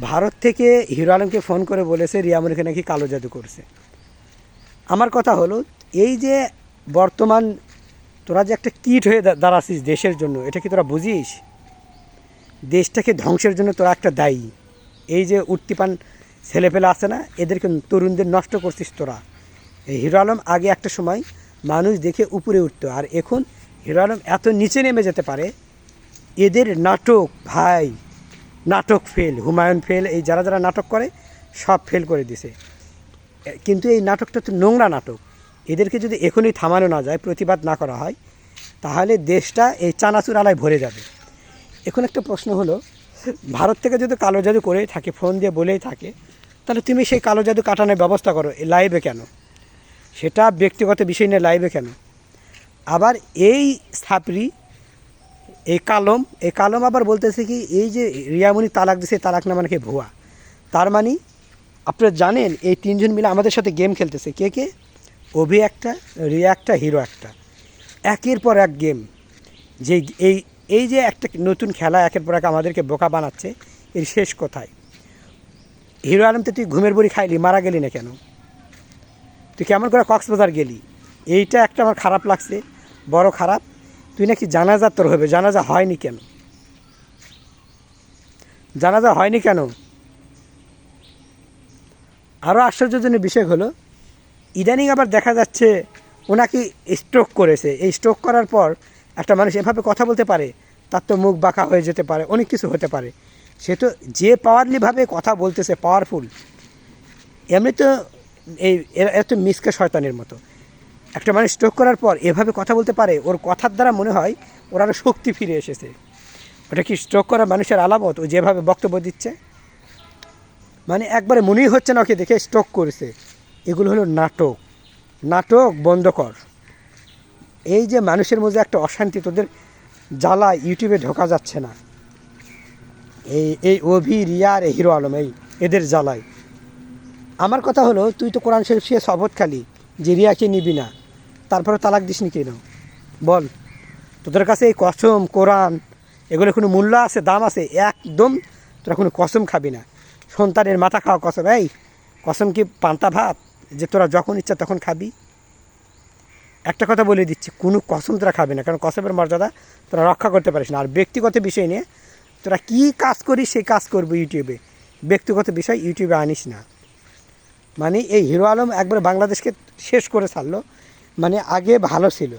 ভারত থেকে হিরো আলমকে ফোন করে বলেছে রিয়া মনিকে নাকি কালো জাদু করছে। আমার কথা হলো, এই যে বর্তমান তোরা যে একটা কীট হয়ে দাঁড়াছিস দেশের জন্য, এটা কি তোরা বুঝিস? দেশটাকে ধ্বংসের জন্য তোরা একটা দায়ী। এই যে উঠতিপান ছেলেপেলে আছে না, এদেরকে তরুণদের নষ্ট করছিস তোরা। এই হিরো আলম আগে একটা সময় মানুষ দেখে উপরে উঠতো, আর এখন হিরো আলম এত নিচে নেমে যেতে পারে। এদের নাটক ভাই, নাটক ফেল, হুমায়ুন ফেল, এই যারা যারা নাটক করে সব ফেল করে দিছে। কিন্তু এই নাটকটা তো নোংরা নাটক। এদেরকে যদি এখনই থামানো না যায়, প্রতিবাদ না করা হয়, তাহলে দেশটা এই চানাচুর আলায় ভরে যাবে। এখন একটা প্রশ্ন হলো, ভারত থেকে যদি কালো জাদু করেই থাকে, ফোন দিয়ে বলেই থাকে, তাহলে তুমি সেই কালো জাদু কাটানোর ব্যবস্থা করো এই লাইভে কেন? সেটা ব্যক্তিগত বিষয় নিয়ে লাইভে কেন? আবার এই ছাপরি, এই কালম আবার বলতেছে কি, এই যে রিয়ামণি তালাক দিছে, তালাকনামা নাকি ভুয়া। তার মানে আপনারা জানেন এই তিনজন মিলে আমাদের সাথে গেম খেলতেছে। কে কে? অভি একটা, রিয়া একটা, হিরো একটা। একের পর এক গেম। যে এই এই যে একটা নতুন খেলা একের পর এক আমাদেরকে বোকা বানাচ্ছে, এর শেষ কোথায়? হিরো আলম তো তুই ঘুমের বড়ি খাইলি, মারা গেলি না কেন? তুই কেমন করে কক্সবাজার গেলি? এইটা একটা আমার খারাপ লাগছে, বড় খারাপ। তুই নাকি জানাজা তোর হবে, জানাজা হয়নি কেন? জানাজা হয়নি কেন? আরও আশ্চর্যজনক বিষয় হলো, ইদানিং আবার দেখা যাচ্ছে ওনাকে স্ট্রোক করেছে। এই স্ট্রোক করার পর একটা মানুষ এভাবে কথা বলতে পারে, তার তো মুখ বাঁকা হয়ে যেতে পারে, অনেক কিছু হতে পারে। সে তো যে পাওয়ারলিভাবে কথা বলতেছে, পাওয়ারফুল, এমনি তো এই এত মিসকে শয়তানের মতো। একটা মানুষ স্ট্রোক করার পর এভাবে কথা বলতে পারে, ওর কথার দ্বারা মনে হয় ওর আরও শক্তি ফিরে এসেছে। ওটা কি স্ট্রোক করা মানুষের আলামত? ও যেভাবে বক্তব্য দিচ্ছে, মানে একবারে মনেই হচ্ছে না ওকে দেখে স্ট্রোক করেছে। এগুলো হলো নাটক। নাটক বন্ধ কর। এই যে মানুষের মধ্যে একটা অশান্তি, তোদের জ্বালায় ইউটিউবে ঢোকা যাচ্ছে না। এই অভি, রিয়া আর হিরো আলম, এদের জ্বালায়। আমার কথা হলো, তুই তো কোরআন শরীফ সে শপথ খালি যে রিয়াকে নিবি না, তারপরে তালাক দিসনি কেন? বল, তোদের কাছে এই কসম, কোরআন, এগুলো কোনো মূল্য আছে, দাম আছে? একদম তোরা কোনো কসম খাবি না। সন্তানের মাথা খাওয়া কসম। এই কসম কি পান্তা ভাত যে তোরা যখন ইচ্ছা তখন খাবি? একটা কথা বলে দিচ্ছি, কোনো কসম তোরা খাবি না, কারণ কসমের মর্যাদা তোরা রক্ষা করতে পারিস না। আর ব্যক্তিগত বিষয় নিয়ে তোরা কী কাজ করিস সেই কাজ করবো ইউটিউবে, ব্যক্তিগত বিষয় ইউটিউবে আনিস না। মানে এই হিরো আলম একবার বাংলাদেশকে শেষ করে ছাড়লো। মানে আগে ভালো ছিল,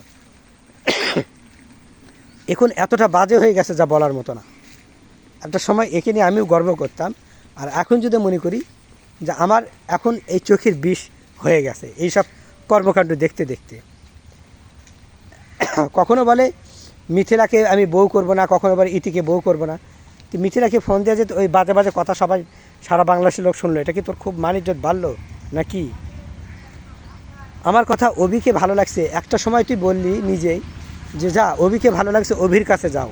এখন এতটা বাজে হয়ে গেছে যা বলার মতো না। একটা সময় একে নিয়ে আমিও গর্ব করতাম, আর এখন যদি মনে করি যে আমার এখন এই চোখের বিষ হয়ে গেছে এইসব কর্মকাণ্ড দেখতে দেখতে। কখনো বলে মিথিলাকে আমি বউ করব না, কখনো বলে ইতিকে বউ করব না। তুই মিথিলাকে ফোন দিয়ে যে ওই বাজে বাজে কথা সবাই সারা বাংলাদেশের লোক শুনলো, এটা কি তোর খুব মান ইজ্জত বাড়লো নাকি? আমার কথা, অভিকে ভালো লাগছে একটা সময় তুই বললি নিজেই যে যা, অভিকে ভালো লাগছে অভির কাছে যাও,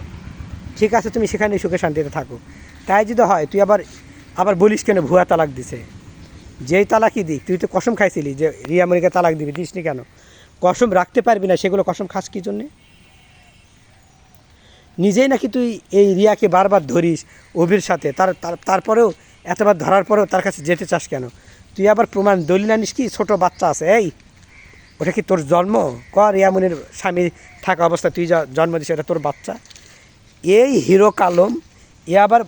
ঠিক আছে, তুমি সেখানে সুখে শান্তিতে থাকো। তাই যদি হয়, তুই আবার আবার বলিস কেন ভুয়া তালাক দিছে? যেই তালাকই দিক, তুই তো কসম খাইছিলি যে রিয়া মনিকে তালাক দিবি, দিসনি কেন? কসম রাখতে পারবি না, সেগুলো কসম খাস কী জন্যে? নিজেই নাকি তুই এই রিয়াকে বারবার ধরিস অভির সাথে, তারপরেও এতবার ধরার পরেও তার কাছে যেতে চাস কেন? তুই আবার প্রমাণ দলিল আনিস কি? ছোটো বাচ্চা আছে, এই ওটা কি তোর জন্ম? রিয়ামনির স্বামী থাকা অবস্থা তুই যা জন্ম দিস, এটা তোর বাচ্চা। এই হিরো কালম এ আবার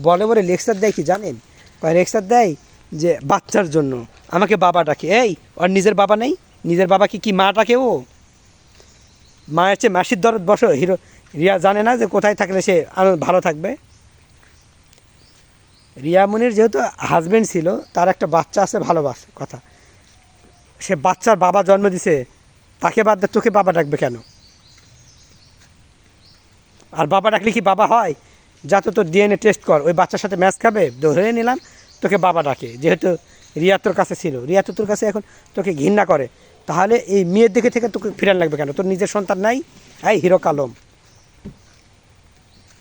বলে বলে লেকচার দেয় কি জানেন? লেকচার দেয় যে বাচ্চার জন্য আমাকে বাবা ডাকে। এই ওর নিজের বাবা নেই? নিজের বাবা কি মা ডাকে? ও মায়ের চেয়ে মাসির দরদ বসো। রিয়া জানে না যে কোথায় থাকলে সে আরও ভালো থাকবে? রিয়ামনির যেহেতু হাজব্যান্ড ছিল, তার একটা বাচ্চা আছে, ভালোবাসে কথা, সে বাচ্চার বাবা জন্ম দিছে, তাকে বাদ দে, তোকে বাবা ডাকবে কেন? আর বাবা ডাকলে কি বাবা হয়? যা তো তোর ডিএনএ টেস্ট কর, ওই বাচ্চার সাথে ম্যাচ খাবে, ধরে নিলাম তোকে বাবা ডাকে। যেহেতু রিয়া তোর কাছে ছিল, রিয়া তো তোর কাছে এখন তোকে ঘৃণা করে, তাহলে এই মেয়ের দিকে থেকে তোকে ফিরান লাগবে কেন? তোর নিজের সন্তান নাই? এই হিরো কালম,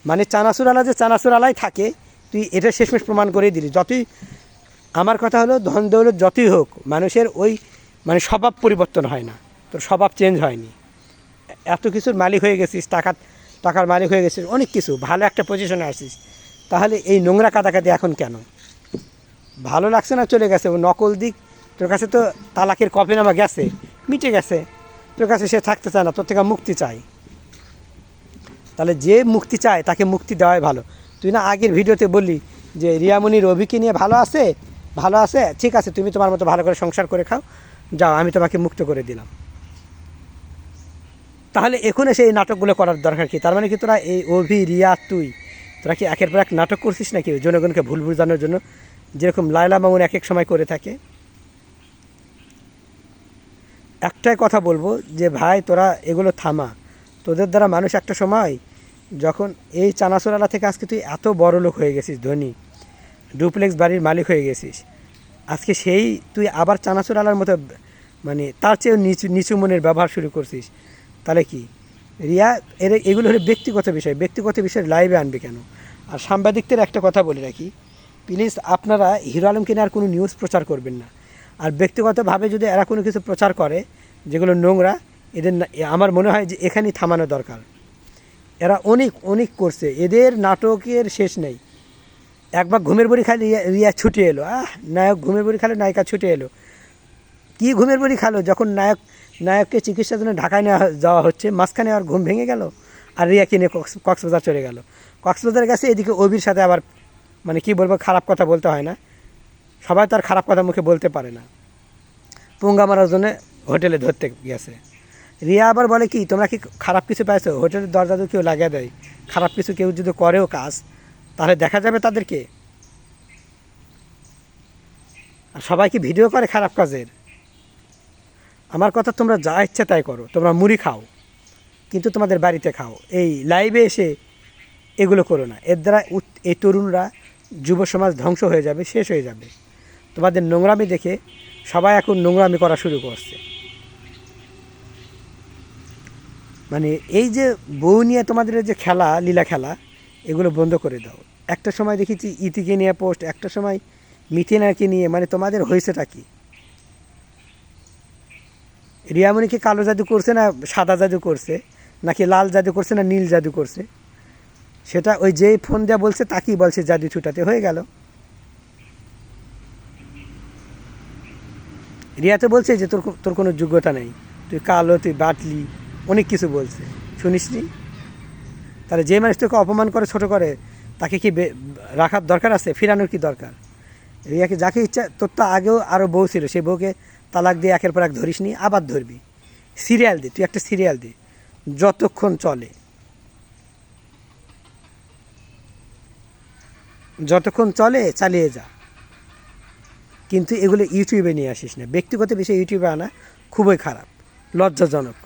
মানে চানাচুর আলা যে চানাচুর আলাই থাকে, তুই এটা শেষমেশ প্রমাণ করেই দিলি। যতই, আমার কথা হলো, ধন দৌলত যতই হোক, মানুষের ওই মানে স্বভাব পরিবর্তন হয় না। তোর স্বভাব চেঞ্জ হয়নি। এত কিছুর মালিক হয়ে গেছিস, টাকার মালিক হয়ে গেছিস, অনেক কিছু, ভালো একটা পজিশনে আসিস, তাহলে এই নোংরা কাদাকাদি এখন কেন? ভালো লাগছে না, চলে গেছে, ও নকল দিক, তোর কাছে তো তালাকের কফিনামা গেছে, মিটে গেছে, তোর কাছে সে থাকতে চায় না, তোর থেকে মুক্তি চাই। তাহলে যে মুক্তি চায় তাকে মুক্তি দেওয়াই ভালো। তুই না আগের ভিডিওতে বললি যে রিয়ামণির অভিকে নিয়ে ভালো আছে, ভালো আছে, ঠিক আছে, তুমি তোমার মতো ভালো করে সংসার করে খাও, যাও, আমি তোমাকে মুক্ত করে দিলাম। তাহলে এখন এসে এই নাটকগুলো করার দরকার কি? তার মানে কি তোরা এই অভি, রিয়া, তুই, তোরা কি একের পর এক নাটক করছিস নাকি জনগণকে ভুল বুঝানোর জন্য, যেরকম লায়লা মামুন এক এক সময় করে থাকে? একটাই কথা বলবো যে ভাই, তোরা এগুলো থামা। তোদের দ্বারা মানুষ একটা সময়, যখন এই চানাচুরালা থেকে আজকে তুই এত বড় লোক হয়ে গেছিস, ধনী, ডুপ্লেক্স বাড়ির মালিক হয়ে গেছিস, আজকে সেই তুই আবার চানাচুরালার মতো, মানে তার চেয়েও নিচু নিচু মনের ব্যবহার শুরু করছিস। তাহলে কি রিয়া, এগুলো হলো ব্যক্তিগত বিষয়, ব্যক্তিগত বিষয় লাইভে আনবে কেন? আর সাংবাদিকদের একটা কথা বলে রাখি, প্লিজ আপনারা হিরো আলমকে নিয়ে আর কোনো নিউজ প্রচার করবেন না। আর ব্যক্তিগতভাবে যদি এরা কোনো কিছু প্রচার করে যেগুলো নোংরা, এদের আমার মনে হয় যে এখানেই থামানো দরকার। এরা অনেক অনেক করছে, এদের নাটকের শেষ নেই। একবার ঘুমের বড়ি খালি রিয়া ছুটে এলো, নায়ক ঘুমের বড়ি খালে নায়িকা ছুটে এলো। কী ঘুমের বড়ি খালো? যখন নায়ককে চিকিৎসার জন্য ঢাকায় নেওয়া যাওয়া হচ্ছে, মাঝখানে আর ঘুম ভেঙে গেল, আর রিয়াকে নিয়ে কক্সবাজার চলে গেল। কক্সবাজার গেছে, এদিকে অবির সাথে আবার, মানে কি বলবো, খারাপ কথা বলতে হয় না, সবাই তো আর খারাপ কথা মুখে বলতে পারে না, পুঙ্গা মারার জন্য হোটেলে ধরতে গেছে। রিয়া আবার বলে কি, তোমরা কি খারাপ কিছু পাইছো? হোটেলের দরজা তো কেউ লাগিয়ে দেয়, খারাপ কিছু কেউ যদি করেও কাজ, তাহলে দেখা যাবে তাদেরকে। আর সবাই কি ভিডিও করে খারাপ কাজের? আমার কথা, তোমরা যা ইচ্ছা তাই করো, তোমরা মুড়ি খাও, কিন্তু তোমাদের বাড়িতে খাও, এই লাইভে এসে এগুলো করো না। এর দ্বারা এই তরুণরা, যুব সমাজ ধ্বংস হয়ে যাবে, শেষ হয়ে যাবে। তোমাদের নোংরামি দেখে সবাই এখন নোংরামি করা শুরু করছে। মানে এই যে বউ নিয়ে তোমাদের যে খেলা, লীলা খেলা, এগুলো বন্ধ করে দাও। একটা সময় দেখেছি ইতিকে নিয়ে পোস্ট, একটা সময় মিথিনাকে নিয়ে, মানে তোমাদের হয়েছেটা কি? রিয়ামণি কি কালো জাদু করছে না সাদা জাদু করছে, নাকি লাল জাদু করছে না নীল জাদু করছে? সেটা ওই যেই ফোন দেওয়া বলছে তাকেই বলছে জাদু ছুটাতে, হয়ে গেল। রিয়া তো বলছে যে তোর তোর কোনো যোগ্যতা নেই, তুই কালো, তুই বাটলি, অনেক কিছু বলছে, শুনিসনি? তাহলে যে মানুষ তোকে অপমান করে, ছোট করে, তাকে কি রাখার দরকার আছে? ফিরানোর কি দরকার? রিয়াকে যাকে ইচ্ছা, তোর তো আগেও আরও বউ ছিল, সেই বউকে তালাক দিয়ে একের পর এক ধরিস নি, আবার ধরবি। সিরিয়াল দে, তুই একটা সিরিয়াল দে, যতক্ষণ চলে, যতক্ষণ চলে চালিয়ে যা, কিন্তু এগুলো ইউটিউবে নিয়ে আসিস না। ব্যক্তিগত বিষয় ইউটিউবে আনা খুবই খারাপ, লজ্জাজনক।